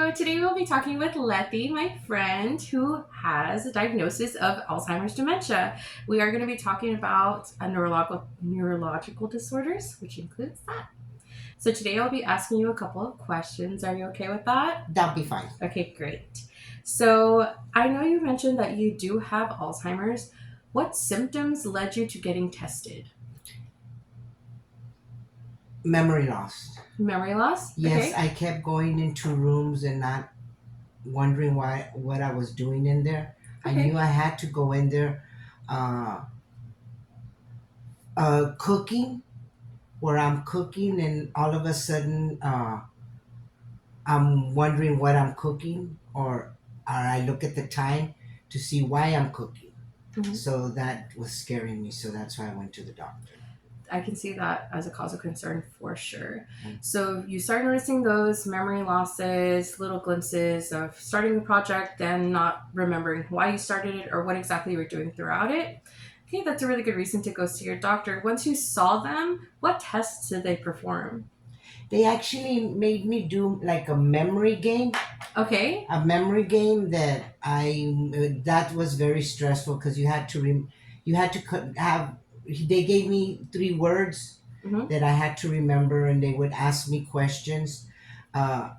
So today we'll be talking with Letty, my friend, who has a diagnosis of Alzheimer's dementia. We are going to be talking about neurological disorders, which includes that. So today I'll be asking you a couple of questions. Are you okay with that? That'll be fine. Okay, great. So I know you mentioned that you do have Alzheimer's. What symptoms led you to getting tested? Memory loss. Memory loss? Yes, Okay. I kept going into rooms and not wondering what I was doing in there. I knew Okay. I had to go in there. Uh, Cooking, where I'm cooking, and all of a sudden I'm wondering what I'm cooking, or I look at the time to see why I'm cooking. Mhm. So that was scaring me. So that's why I went to the doctor. I can see that as a cause of concern for sure. Mm. So you start noticing those memory losses, little glimpses of starting the project, then not remembering why you started it or what exactly you were doing throughout it. Okay, that's a really good reason to go see your doctor. Once you saw them, what tests did they perform? They actually made me do like a memory game. Okay. A memory game that was very stressful because you had to have they gave me three words Mm-hmm. that I had to remember, and they would ask me questions. uh,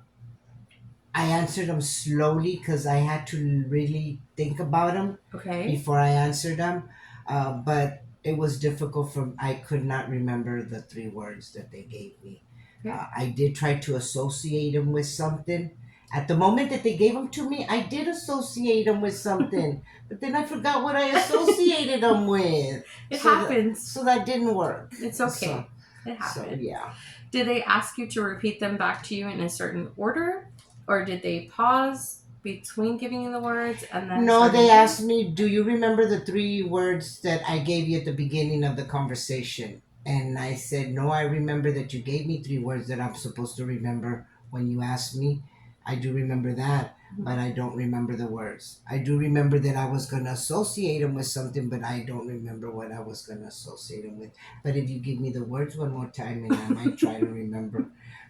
I answered them slowly because I had to really think about them Okay. before I answered them. But it was difficult for I could not remember the three words that they gave me. Okay. I did try to associate them with something. At the moment that they gave them to me, I did associate them with something, but then I forgot what I associated them with. It happens. So that didn't work. It's So okay. It so happens. yeah. Did they ask you to repeat them back to you in a certain order? Or did they pause between giving you the words and then No, starting they again? asked me, "Do you remember the three words that I gave you at the beginning of the conversation?" And I said, "No, I remember that you gave me three words that I'm supposed to remember when you asked me. I do remember that, but I don't remember the words. I do remember that I was going to associate them with something, but I don't remember what I was going to associate them with. But if you give me the words one more time, and I might try to remember,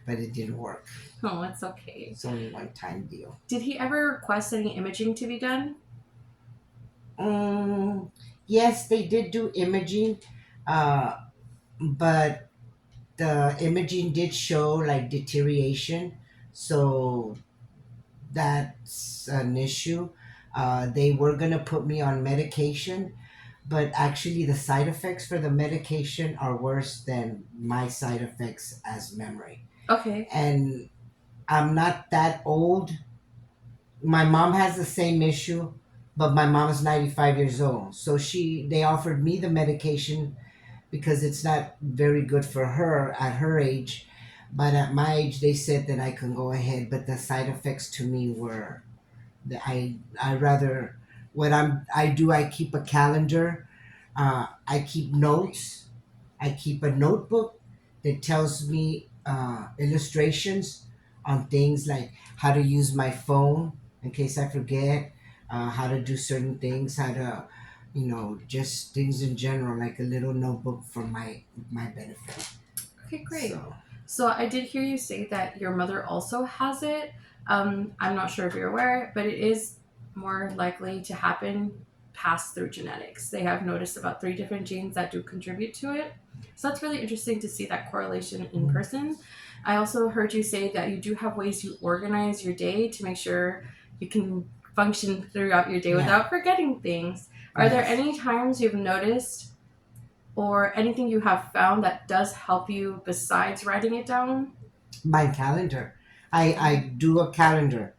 but it didn't work. Oh, it's okay. It's only one time deal." Did he ever request any imaging to be done? Mm, yes, they did do imaging, uh, but the imaging did show like deterioration, so that's an issue. They were gonna put me on medication, but actually the side effects for the medication are worse than my side effects as memory. Okay. And I'm not that old. My mom has the same issue, but my mom's 95 years old. So they offered me the medication because it's not very good for her at her age. But at my age, they said that I can go ahead. But the side effects to me were that I rather I do. I keep a calendar. I keep notes. I keep a notebook that tells me illustrations on things like how to use my phone in case I forget, how to do certain things, how to, just things in general, like a little notebook for my benefit. Okay, great. So So I did hear you say that your mother also has it. I'm not sure if you're aware, but it is more likely to happen passed through genetics. They have noticed about three different genes that do contribute to it. So that's really interesting to see that correlation in person. I also heard you say that you do have ways you organize your day to make sure you can function throughout your day yeah, without forgetting things. Are there yes, any times you've noticed or anything you have found that does help you besides writing it down? my calendar. I do a calendar,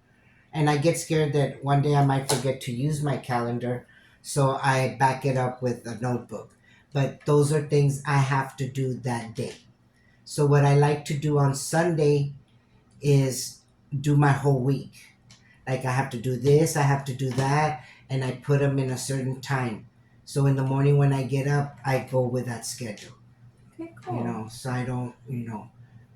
and I get scared that one day I might forget to use my calendar, so I back it up with a notebook. But those are things I have to do that day. So what I like to do on Sunday is do my whole week. Like I have to do this, I have to do that, and I put them in a certain time. So in the morning when I get up, I go with that schedule. Okay, cool. So I don't,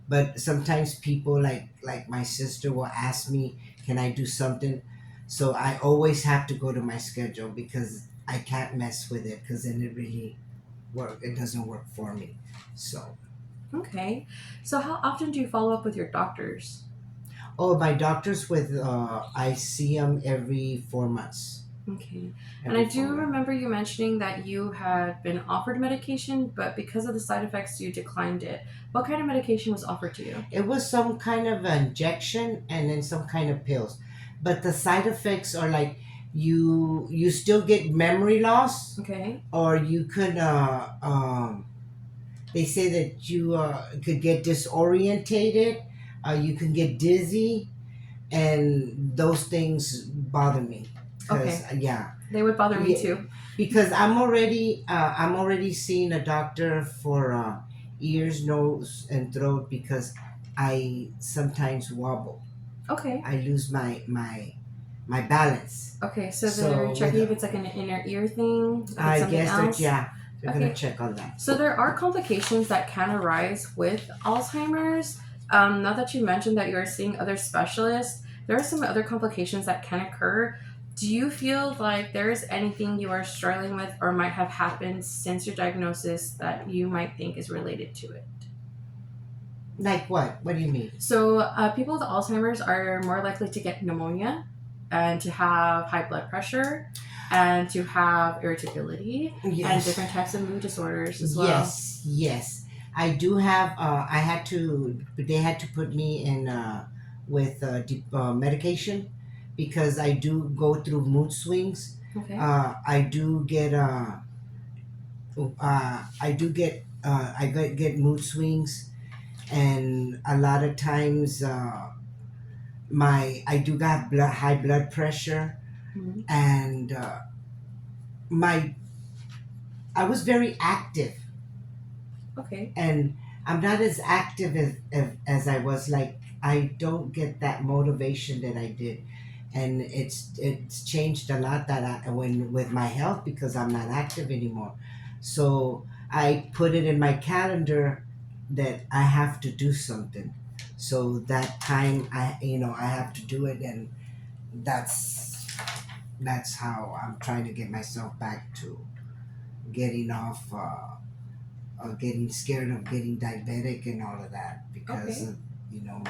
but sometimes people like my sister will ask me, can I do something? So I always have to go to my schedule because I can't mess with it because then it doesn't work for me. So Okay. So how often do you follow up with your doctors? Oh, my doctor's with. I see him every 4 months. Okay. And I Every do 4 months. remember you mentioning that you had been offered medication, but because of the side effects, you declined it. What kind of medication was offered to you? It was some kind of injection and then some kind of pills, but the side effects are like you still get memory loss, Okay. or you could they say that you could get disorientated, you can get dizzy, and those things bother me because Okay. yeah, They would bother me yeah, too. because I'm already seeing a doctor for ears, nose, and throat because I sometimes wobble. Okay. I lose my balance. Okay. So they're So checking with if it's like an inner ear thing, if it's I something guess that else. yeah, they're gonna Okay. check on that. So there are complications that can arise with Alzheimer's. Now that you mentioned that you're seeing other specialists, there are some other complications that can occur. Do you feel like there is anything you are struggling with or might have happened since your diagnosis that you might think is related to it? Like what? What do you mean? So, people with Alzheimer's are more likely to get pneumonia and to have high blood pressure and to have irritability and Yes. different types of mood disorders as well. Yes. I do have. I had to. They had to put me in with medication because I do go through mood swings. Okay. I do get. Get mood swings, and a lot of times my I do got high blood pressure, Mhm. and my I was very active, Okay. and I'm not as active as I was. Like I don't get that motivation that I did, and it's changed a lot that I when with my health because I'm not active anymore. So I put it in my calendar that I have to do something. So that time I have to do it, and that's that's how I'm trying to get myself back to getting off. Getting scared of getting diabetic and all of that because Okay. of, you know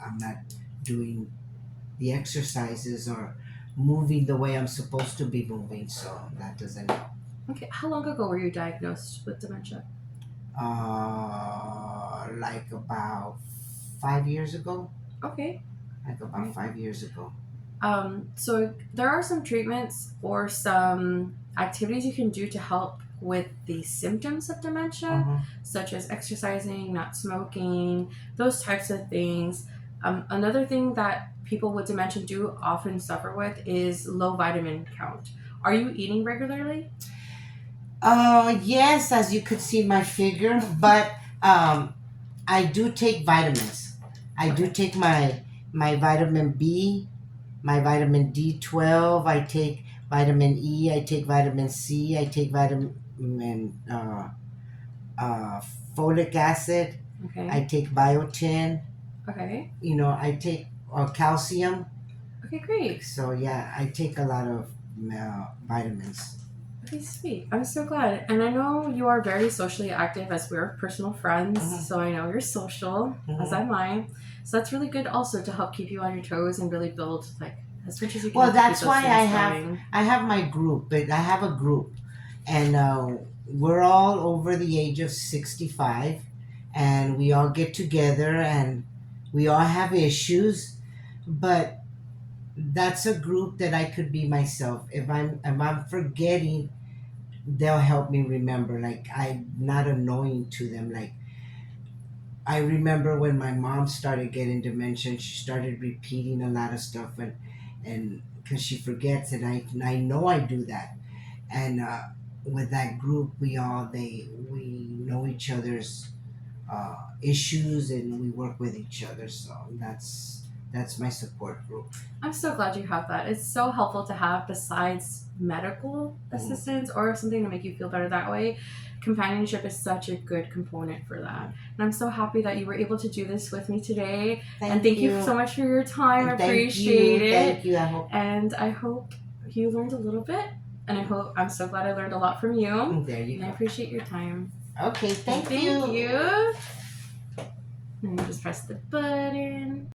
I'm not doing the exercises or moving the way I'm supposed to be moving, so that doesn't help. Okay. How long ago were you diagnosed with dementia? Like about 5 years ago. Okay. Like All about right. 5 years ago. So there are some treatments or some activities you can do to help with the symptoms of dementia, Uh-huh. such as exercising, not smoking, those types of things. Another thing that people with dementia do often suffer with is low vitamin count. Are you eating regularly? Yes, as you could see my figure, but I do take vitamins. I do Okay. take my vitamin B, my vitamin D12. I take vitamin E. I take vitamin C. I take vitamin uh, folic acid. I Okay. take biotin. Okay. I take calcium. Okay, great. So yeah, I take a lot of vitamins. Okay, sweet. I'm so glad. And I know you are very socially active as we're personal friends, Hmm. so I know you're social, as Hmm. am I. So that's really good also to help keep you on your toes and really build like as much as you Well, can to keep that's those why things going. I have my group, but I have a group, and we're all over the age of 65, and we all get together, and we all have issues, but that's a group that I could be myself. If I'm forgetting, they'll help me remember. Like I'm not annoying to them. Like I remember when my mom started getting dementia, she started repeating a lot of stuff, and because she forgets, and I know I do that, and with that group, we know each other's issues, and we work with each other. So that's my support group. I'm so glad you have that. It's so helpful to have besides medical Mhm. assistance or something to make you feel better that way. Companionship is such a good component for that. And I'm so happy that you were able to do this with me today. And Thank thank you so you, much for your time. I and appreciate it. thank you. I hope And I hope you learned a little bit. And I'm so glad I learned a lot from you. there you And I go. appreciate your time. Okay, And thank thank you. you. And you just press the button.